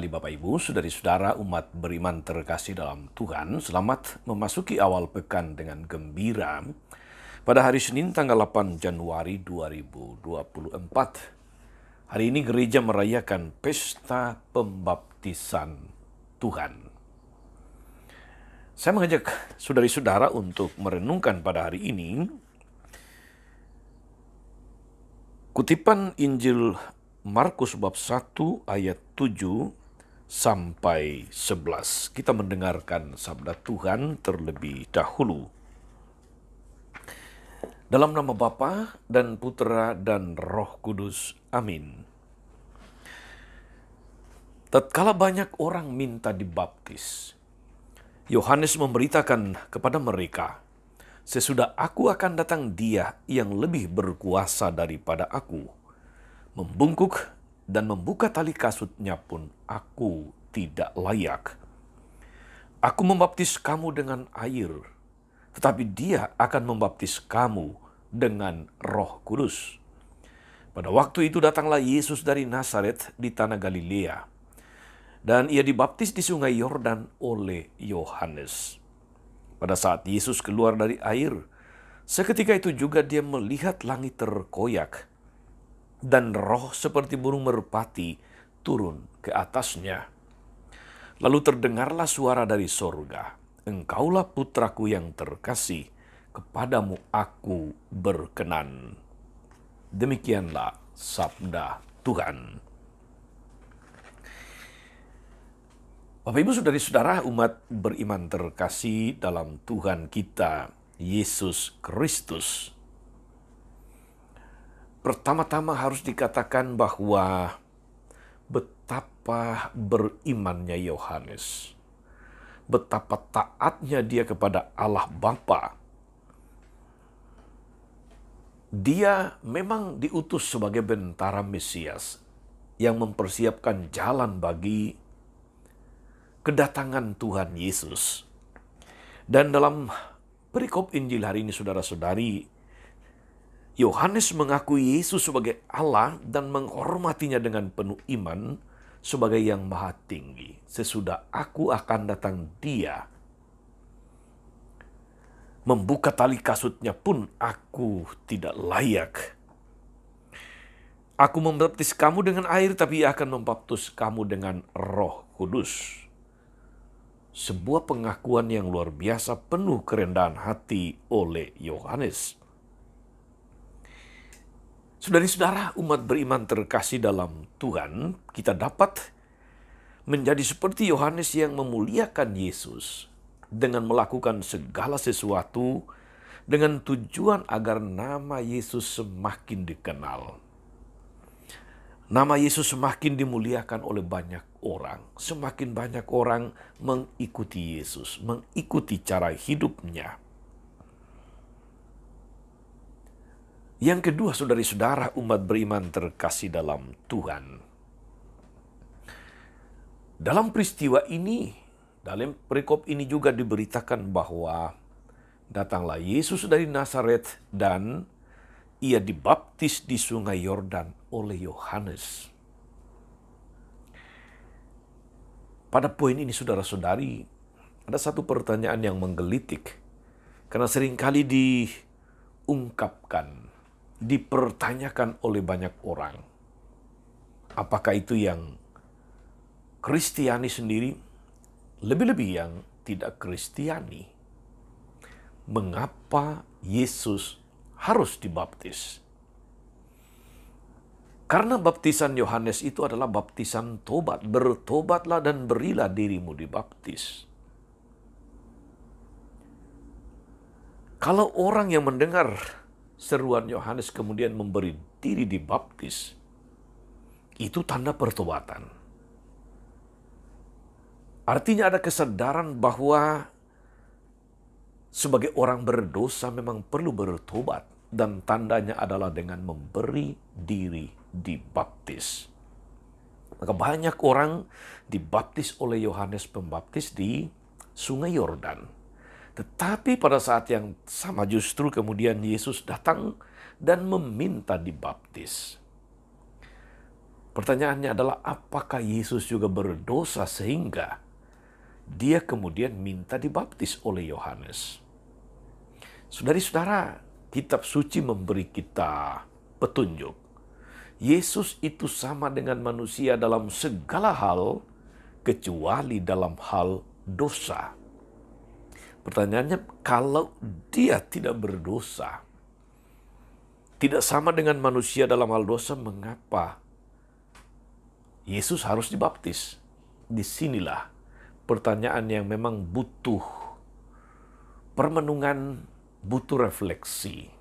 kembali Bapak Ibu, saudara-saudara umat beriman terkasih dalam Tuhan. Selamat memasuki awal pekan dengan gembira pada hari Senin tanggal 8 Januari 2024. Hari ini gereja merayakan pesta pembaptisan Tuhan. Saya mengajak saudara-saudara untuk merenungkan pada hari ini kutipan Injil Markus bab 1 ayat 7 sampai 11. Kita mendengarkan sabda Tuhan terlebih dahulu. Dalam nama Bapa dan Putra dan Roh Kudus. Amin. Tatkala banyak orang minta dibaptis, Yohanes memberitakan kepada mereka, "Sesudah aku akan datang Dia yang lebih berkuasa daripada aku. Membungkuk dan membuka tali kasutnya pun aku tidak layak. Aku membaptis kamu dengan air, tetapi Dia akan membaptis kamu dengan Roh Kudus." Pada waktu itu datanglah Yesus dari Nazaret di tanah Galilea, dan Ia dibaptis di sungai Yordan oleh Yohanes. Pada saat Yesus keluar dari air, seketika itu juga Dia melihat langit terkoyak, dan roh seperti burung merpati turun ke atasnya. Lalu terdengarlah suara dari sorga, "Engkaulah putraku yang terkasih, kepadamu aku berkenan." Demikianlah sabda Tuhan. Bapak Ibu saudara-saudara umat beriman terkasih dalam Tuhan kita, Yesus Kristus. Pertama-tama harus dikatakan bahwa betapa berimannya Yohanes. Betapa taatnya dia kepada Allah Bapa. Dia memang diutus sebagai bentara Mesias yang mempersiapkan jalan bagi kedatangan Tuhan Yesus. Dan dalam perikop Injil hari ini saudara-saudari, Yohanes mengakui Yesus sebagai Allah dan menghormatinya dengan penuh iman sebagai yang maha tinggi. "Sesudah aku akan datang Dia, membuka tali kasutnya pun aku tidak layak. Aku membaptis kamu dengan air, tapi Ia akan membaptis kamu dengan Roh Kudus." Sebuah pengakuan yang luar biasa penuh kerendahan hati oleh Yohanes. Saudara-saudara umat beriman terkasih dalam Tuhan, kita dapat menjadi seperti Yohanes yang memuliakan Yesus dengan melakukan segala sesuatu dengan tujuan agar nama Yesus semakin dikenal. Nama Yesus semakin dimuliakan oleh banyak orang. Semakin banyak orang mengikuti Yesus, mengikuti cara hidupnya. Yang kedua, saudari-saudara umat beriman terkasih dalam Tuhan. Dalam peristiwa ini, dalam perikop ini juga diberitakan bahwa datanglah Yesus dari Nazaret dan Ia dibaptis di sungai Yordan oleh Yohanes. Pada poin ini saudara-saudari, ada satu pertanyaan yang menggelitik. Karena seringkali diungkapkan, dipertanyakan oleh banyak orang. Apakah itu yang Kristiani sendiri, lebih-lebih yang tidak Kristiani? Mengapa Yesus harus dibaptis? Karena baptisan Yohanes itu adalah baptisan tobat. Bertobatlah dan berilah dirimu dibaptis. Kalau orang yang mendengar seruan Yohanes kemudian memberi diri dibaptis, itu tanda pertobatan. Artinya ada kesadaran bahwa sebagai orang berdosa memang perlu bertobat, dan tandanya adalah dengan memberi diri dibaptis. Maka banyak orang dibaptis oleh Yohanes Pembaptis di Sungai Yordan. Tetapi pada saat yang sama justru kemudian Yesus datang dan meminta dibaptis. Pertanyaannya adalah apakah Yesus juga berdosa sehingga dia kemudian minta dibaptis oleh Yohanes? Saudara-saudara, kitab suci memberi kita petunjuk. Yesus itu sama dengan manusia dalam segala hal, kecuali dalam hal dosa. Pertanyaannya, kalau dia tidak berdosa, tidak sama dengan manusia dalam hal dosa, mengapa Yesus harus dibaptis? Disinilah pertanyaan yang memang butuh permenungan, butuh refleksi.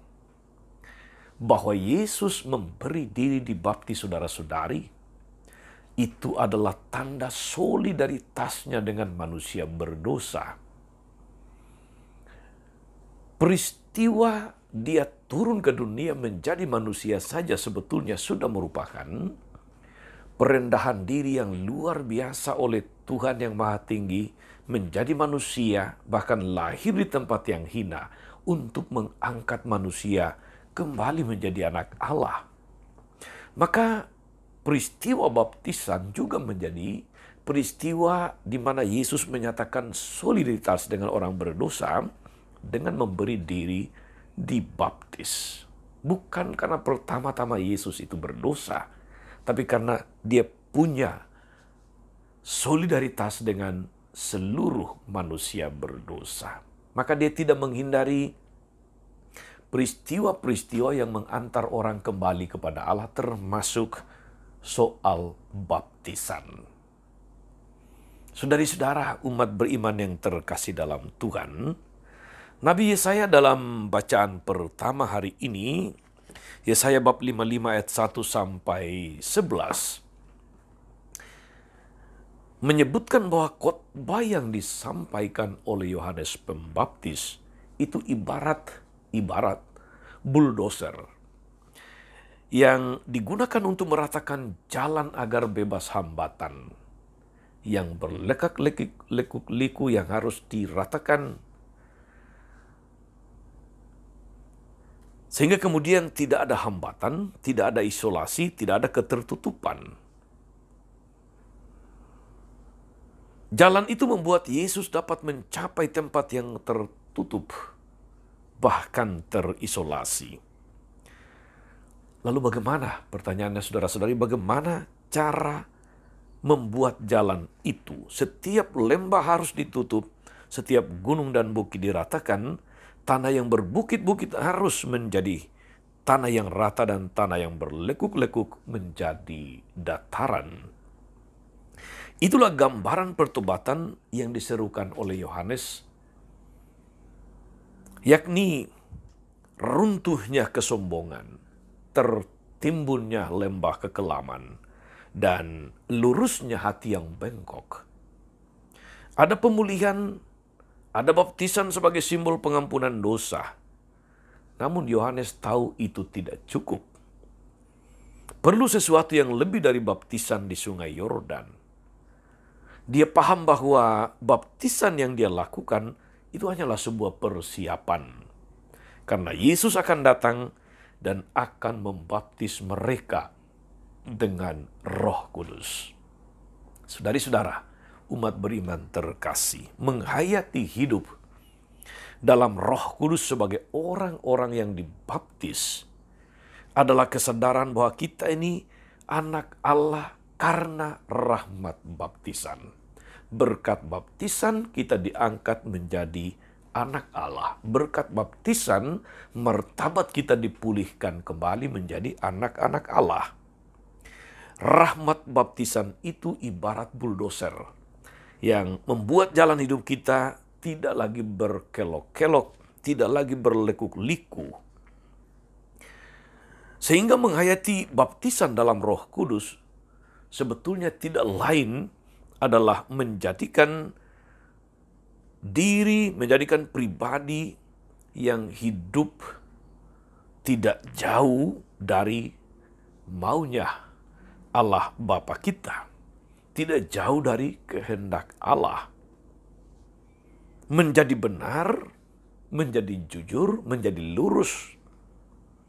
Bahwa Yesus memberi diri dibaptis, saudara-saudari, itu adalah tanda solidaritasnya dengan manusia berdosa. Peristiwa dia turun ke dunia menjadi manusia saja sebetulnya sudah merupakan perendahan diri yang luar biasa oleh Tuhan yang Maha Tinggi, menjadi manusia, bahkan lahir di tempat yang hina untuk mengangkat manusia kembali menjadi anak Allah. Maka peristiwa baptisan juga menjadi peristiwa di mana Yesus menyatakan solidaritas dengan orang berdosa dengan memberi diri dibaptis. Bukan karena pertama-tama Yesus itu berdosa, tapi karena dia punya solidaritas dengan seluruh manusia berdosa. Maka dia tidak menghindari peristiwa-peristiwa yang mengantar orang kembali kepada Allah, termasuk soal baptisan. Saudari-saudara, umat beriman yang terkasih dalam Tuhan, Nabi Yesaya dalam bacaan pertama hari ini, Yesaya bab 55 ayat 1 sampai 11, menyebutkan bahwa khotbah yang disampaikan oleh Yohanes Pembaptis itu ibarat bulldozer yang digunakan untuk meratakan jalan agar bebas hambatan, yang berlekuk-liku yang harus diratakan, sehingga kemudian tidak ada hambatan, tidak ada isolasi, tidak ada ketertutupan. Jalan itu membuat Yesus dapat mencapai tempat yang tertutup, bahkan terisolasi. Lalu bagaimana? Pertanyaannya saudara-saudari, bagaimana cara membuat jalan itu? Setiap lembah harus ditutup, setiap gunung dan bukit diratakan, tanah yang berbukit-bukit harus menjadi tanah yang rata dan tanah yang berlekuk-lekuk menjadi dataran. Itulah gambaran pertobatan yang diserukan oleh Yohanes, yakni runtuhnya kesombongan, tertimbunnya lembah kekelaman, dan lurusnya hati yang bengkok. Ada pemulihan, ada baptisan sebagai simbol pengampunan dosa. Namun Yohanes tahu itu tidak cukup. Perlu sesuatu yang lebih dari baptisan di sungai Yordan. Dia paham bahwa baptisan yang dia lakukan itu hanyalah sebuah persiapan. Karena Yesus akan datang dan akan membaptis mereka dengan Roh Kudus. Saudari-saudara, umat beriman terkasih, menghayati hidup dalam Roh Kudus sebagai orang-orang yang dibaptis adalah kesadaran bahwa kita ini anak Allah karena rahmat baptisan. Berkat baptisan kita diangkat menjadi anak Allah. Berkat baptisan martabat kita dipulihkan kembali menjadi anak-anak Allah. Rahmat baptisan itu ibarat bulldozer yang membuat jalan hidup kita tidak lagi berkelok-kelok, tidak lagi berlekuk-liku. Sehingga menghayati baptisan dalam Roh Kudus sebetulnya tidak lain adalah menjadikan diri, menjadikan pribadi yang hidup tidak jauh dari maunya Allah Bapa kita. Tidak jauh dari kehendak Allah. Menjadi benar, menjadi jujur, menjadi lurus,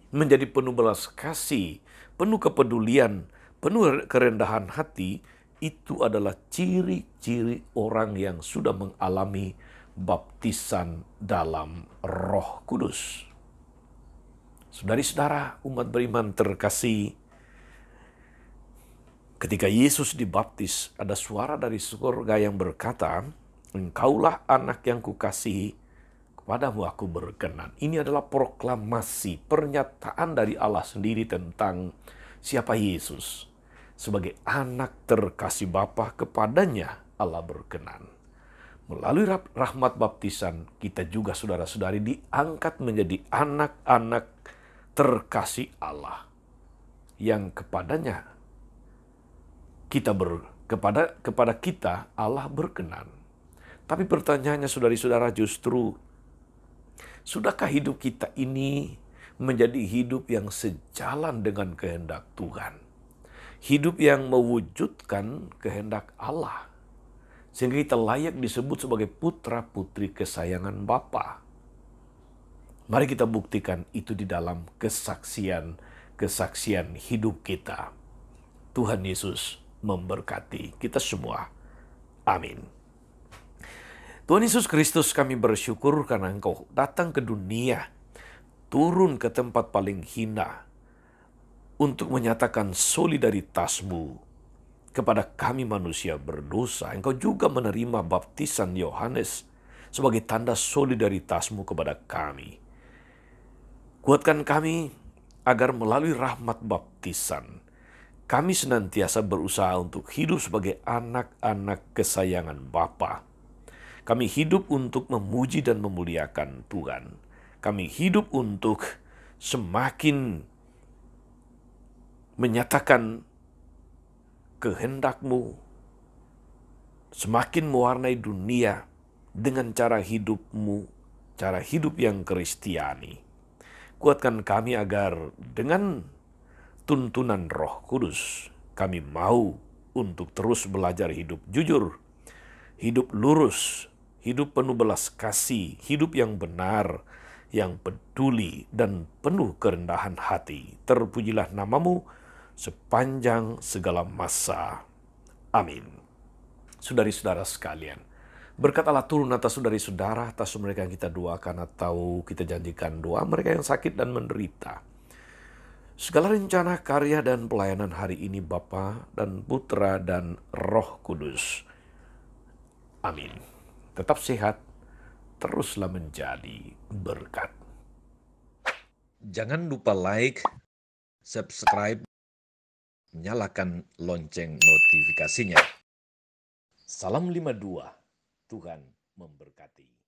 menjadi penuh belas kasih, penuh kepedulian, penuh kerendahan hati, itu adalah ciri-ciri orang yang sudah mengalami baptisan dalam Roh Kudus. Saudari-saudara, umat beriman terkasih, ketika Yesus dibaptis, ada suara dari surga yang berkata, "Engkaulah anak yang kukasihi, kepadamu aku berkenan." Ini adalah proklamasi, pernyataan dari Allah sendiri tentang siapa Yesus. Sebagai anak terkasih Bapa, kepadanya Allah berkenan. Melalui rahmat baptisan, kita juga saudara-saudari diangkat menjadi anak-anak terkasih Allah, yang kepadanya kepada kita Allah berkenan. Tapi pertanyaannya saudari-saudara, justru sudahkah hidup kita ini menjadi hidup yang sejalan dengan kehendak Tuhan? Hidup yang mewujudkan kehendak Allah, sehingga kita layak disebut sebagai putra-putri kesayangan Bapa. Mari kita buktikan itu di dalam kesaksian hidup kita. Tuhan Yesus memberkati kita semua. Amin. Tuhan Yesus Kristus, kami bersyukur karena Engkau datang ke dunia, turun ke tempat paling hina, untuk menyatakan solidaritas-Mu kepada kami manusia berdosa. Engkau juga menerima baptisan Yohanes sebagai tanda solidaritas-Mu kepada kami. Kuatkan kami agar melalui rahmat baptisan, kami senantiasa berusaha untuk hidup sebagai anak-anak kesayangan Bapa. Kami hidup untuk memuji dan memuliakan Tuhan. Kami hidup untuk semakin menyatakan kehendak-Mu, semakin mewarnai dunia dengan cara hidup-Mu, cara hidup yang Kristiani. Kuatkan kami agar dengan tuntunan Roh Kudus, kami mau untuk terus belajar hidup jujur, hidup lurus, hidup penuh belas kasih, hidup yang benar, yang peduli dan penuh kerendahan hati. Terpujilah nama-Mu sepanjang segala masa. Amin. Saudari-saudara sekalian, berkat Allah turun atas saudari-saudara, atas mereka yang kita doakan atau kita janjikan doa, mereka yang sakit dan menderita. Segala rencana, karya, dan pelayanan hari ini Bapa dan Putra dan Roh Kudus. Amin. Tetap sehat, teruslah menjadi berkat. Jangan lupa like, subscribe, nyalakan lonceng notifikasinya. Salam 52, Tuhan memberkati.